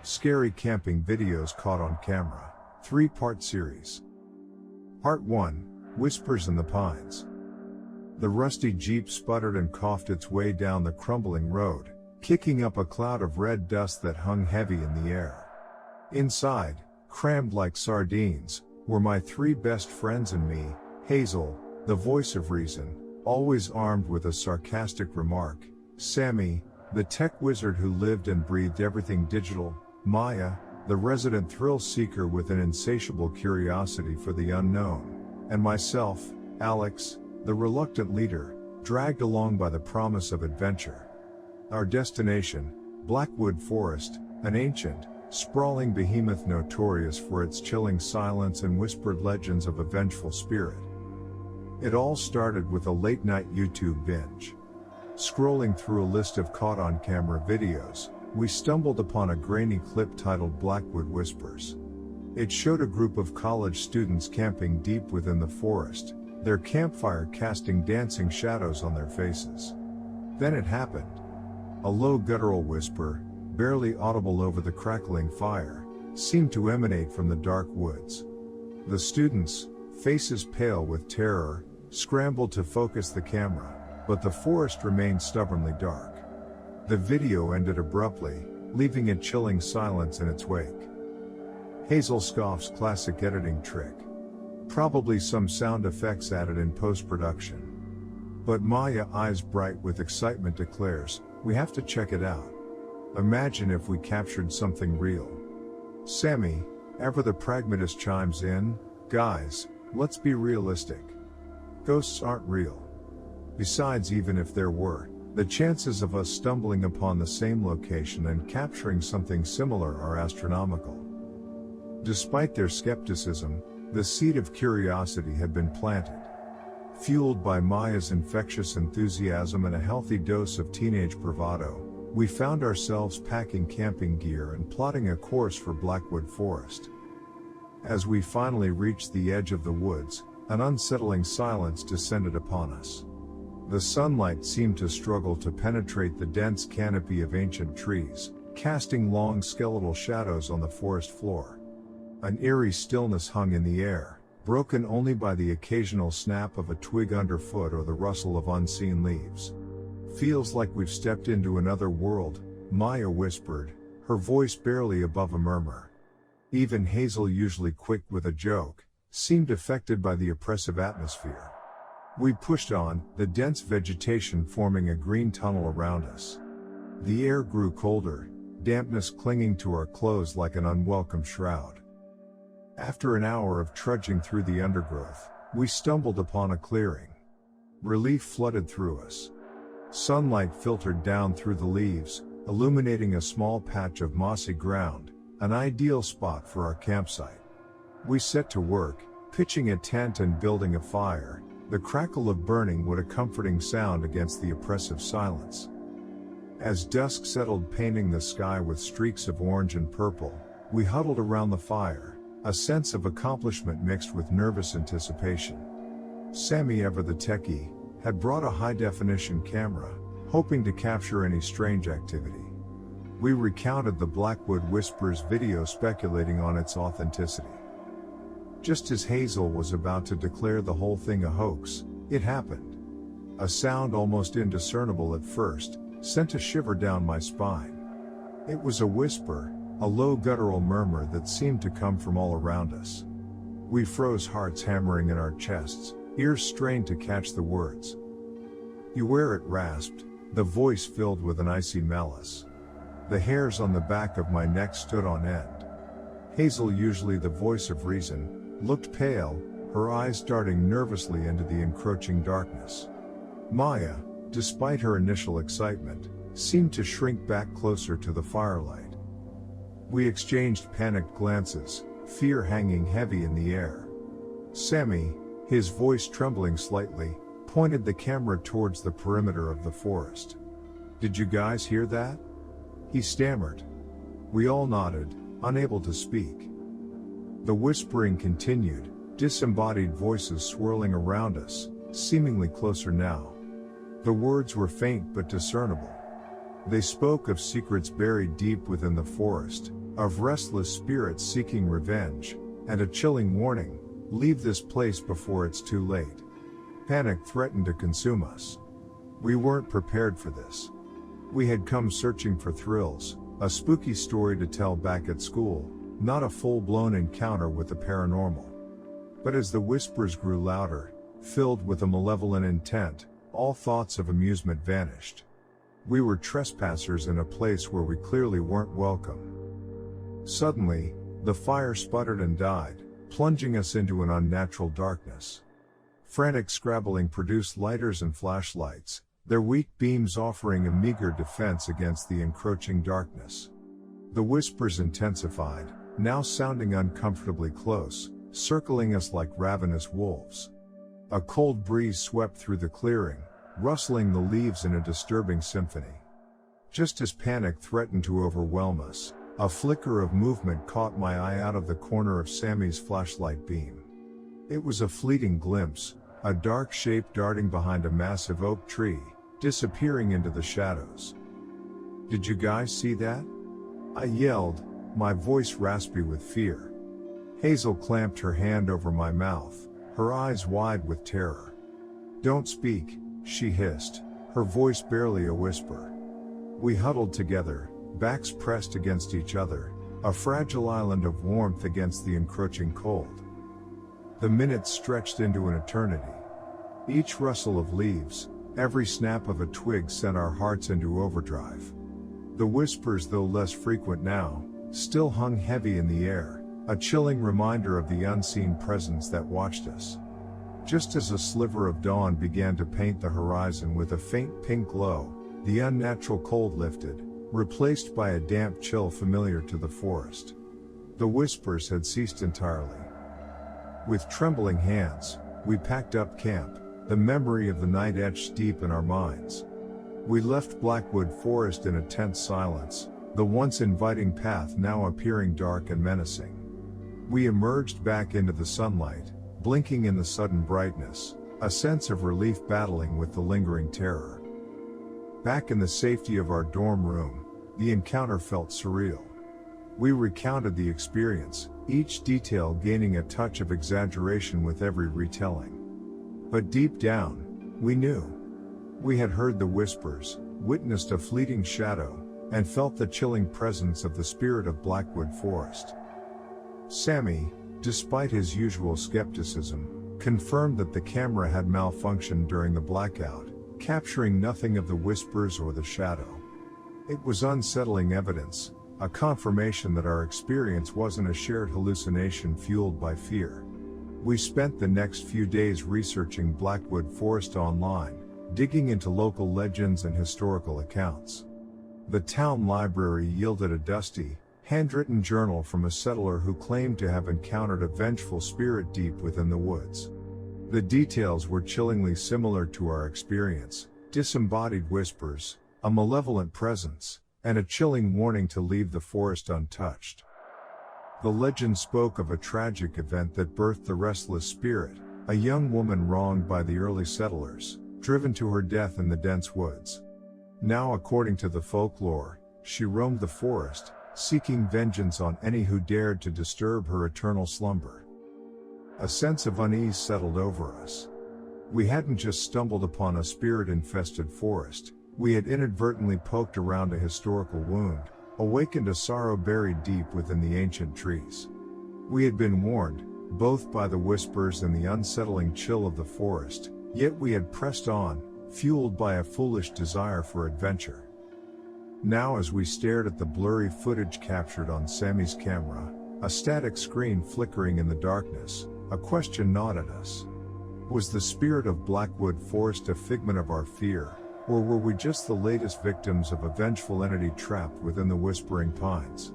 Scary Camping Videos Caught on Camera, 3-part series. Part 1, Whispers in the Pines. The rusty Jeep sputtered and coughed its way down the crumbling road, kicking up a cloud of red dust that hung heavy in the air. Inside, crammed like sardines, were my 3 best friends and me, Hazel, the voice of reason, always armed with a sarcastic remark, Sammy, the tech wizard who lived and breathed everything digital, Maya, the resident thrill seeker with an insatiable curiosity for the unknown, and myself, Alex, the reluctant leader, dragged along by the promise of adventure. Our destination, Blackwood Forest, an ancient, sprawling behemoth notorious for its chilling silence and whispered legends of a vengeful spirit. It all started with a late-night YouTube binge. Scrolling through a list of caught-on-camera videos, we stumbled upon a grainy clip titled Blackwood Whispers. It showed a group of college students camping deep within the forest, their campfire casting dancing shadows on their faces. Then it happened. A low guttural whisper, barely audible over the crackling fire, seemed to emanate from the dark woods. The students, faces pale with terror, scrambled to focus the camera, but the forest remained stubbornly dark. The video ended abruptly, leaving a chilling silence in its wake. Hazel scoffs classic editing trick. Probably some sound effects added in post-production. But Maya, eyes bright with excitement, declares, "We have to check it out. Imagine if we captured something real." Sammy, ever the pragmatist, chimes in, "Guys, let's be realistic. Ghosts aren't real. Besides, even if there were, the chances of us stumbling upon the same location and capturing something similar are astronomical." Despite their skepticism, the seed of curiosity had been planted. Fueled by Maya's infectious enthusiasm and a healthy dose of teenage bravado, we found ourselves packing camping gear and plotting a course for Blackwood Forest. As we finally reached the edge of the woods, an unsettling silence descended upon us. The sunlight seemed to struggle to penetrate the dense canopy of ancient trees, casting long skeletal shadows on the forest floor. An eerie stillness hung in the air, broken only by the occasional snap of a twig underfoot or the rustle of unseen leaves. "Feels like we've stepped into another world," Maya whispered, her voice barely above a murmur. Even Hazel, usually quick with a joke, seemed affected by the oppressive atmosphere. We pushed on, the dense vegetation forming a green tunnel around us. The air grew colder, dampness clinging to our clothes like an unwelcome shroud. After an hour of trudging through the undergrowth, we stumbled upon a clearing. Relief flooded through us. Sunlight filtered down through the leaves, illuminating a small patch of mossy ground, an ideal spot for our campsite. We set to work, pitching a tent and building a fire, the crackle of burning wood a comforting sound against the oppressive silence. As dusk settled, painting the sky with streaks of orange and purple, we huddled around the fire, a sense of accomplishment mixed with nervous anticipation. Sammy, ever the techie, had brought a high-definition camera, hoping to capture any strange activity. We recounted the Blackwood Whispers video, speculating on its authenticity. Just as Hazel was about to declare the whole thing a hoax, it happened. A sound almost indiscernible at first sent a shiver down my spine. It was a whisper, a low guttural murmur that seemed to come from all around us. We froze, hearts hammering in our chests, ears strained to catch the words. "Beware," it rasped, the voice filled with an icy malice. The hairs on the back of my neck stood on end. Hazel, usually the voice of reason, looked pale, her eyes darting nervously into the encroaching darkness. Maya, despite her initial excitement, seemed to shrink back closer to the firelight. We exchanged panicked glances, fear hanging heavy in the air. Sammy, his voice trembling slightly, pointed the camera towards the perimeter of the forest. "Did you guys hear that?" he stammered. We all nodded, unable to speak. The whispering continued, disembodied voices swirling around us, seemingly closer now. The words were faint but discernible. They spoke of secrets buried deep within the forest, of restless spirits seeking revenge, and a chilling warning: leave this place before it's too late. Panic threatened to consume us. We weren't prepared for this. We had come searching for thrills, a spooky story to tell back at school, not a full-blown encounter with the paranormal. But as the whispers grew louder, filled with a malevolent intent, all thoughts of amusement vanished. We were trespassers in a place where we clearly weren't welcome. Suddenly, the fire sputtered and died, plunging us into an unnatural darkness. Frantic scrabbling produced lighters and flashlights, their weak beams offering a meager defense against the encroaching darkness. The whispers intensified, now sounding uncomfortably close, circling us like ravenous wolves. A cold breeze swept through the clearing, rustling the leaves in a disturbing symphony. Just as panic threatened to overwhelm us, a flicker of movement caught my eye out of the corner of Sammy's flashlight beam. It was a fleeting glimpse, a dark shape darting behind a massive oak tree, disappearing into the shadows. "Did you guys see that?" I yelled, my voice raspy with fear. Hazel clamped her hand over my mouth, her eyes wide with terror. "Don't speak," she hissed, her voice barely a whisper. We huddled together, backs pressed against each other, a fragile island of warmth against the encroaching cold. The minutes stretched into an eternity. Each rustle of leaves, every snap of a twig sent our hearts into overdrive. The whispers, though less frequent now, still hung heavy in the air, a chilling reminder of the unseen presence that watched us. Just as a sliver of dawn began to paint the horizon with a faint pink glow, the unnatural cold lifted, replaced by a damp chill familiar to the forest. The whispers had ceased entirely. With trembling hands, we packed up camp, the memory of the night etched deep in our minds. We left Blackwood Forest in a tense silence, the once inviting path now appearing dark and menacing. We emerged back into the sunlight, blinking in the sudden brightness, a sense of relief battling with the lingering terror. Back in the safety of our dorm room, the encounter felt surreal. We recounted the experience, each detail gaining a touch of exaggeration with every retelling. But deep down, we knew. We had heard the whispers, witnessed a fleeting shadow, and felt the chilling presence of the spirit of Blackwood Forest. Sammy, despite his usual skepticism, confirmed that the camera had malfunctioned during the blackout, capturing nothing of the whispers or the shadow. It was unsettling evidence, a confirmation that our experience wasn't a shared hallucination fueled by fear. We spent the next few days researching Blackwood Forest online, digging into local legends and historical accounts. The town library yielded a dusty, handwritten journal from a settler who claimed to have encountered a vengeful spirit deep within the woods. The details were chillingly similar to our experience: disembodied whispers, a malevolent presence, and a chilling warning to leave the forest untouched. The legend spoke of a tragic event that birthed the restless spirit, a young woman wronged by the early settlers, driven to her death in the dense woods. Now, according to the folklore, she roamed the forest, seeking vengeance on any who dared to disturb her eternal slumber. A sense of unease settled over us. We hadn't just stumbled upon a spirit-infested forest, we had inadvertently poked around a historical wound, awakened a sorrow buried deep within the ancient trees. We had been warned, both by the whispers and the unsettling chill of the forest, yet we had pressed on, fueled by a foolish desire for adventure. Now, as we stared at the blurry footage captured on Sammy's camera, a static screen flickering in the darkness, a question gnawed at us. Was the spirit of Blackwood Forest a figment of our fear, or were we just the latest victims of a vengeful entity trapped within the whispering pines?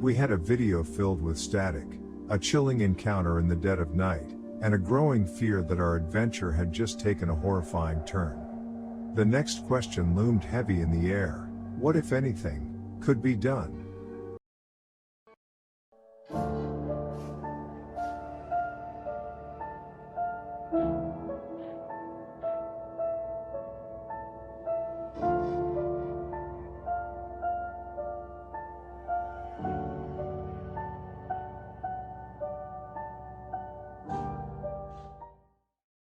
We had a video filled with static, a chilling encounter in the dead of night, and a growing fear that our adventure had just taken a horrifying turn. The next question loomed heavy in the air: what, if anything, could be done?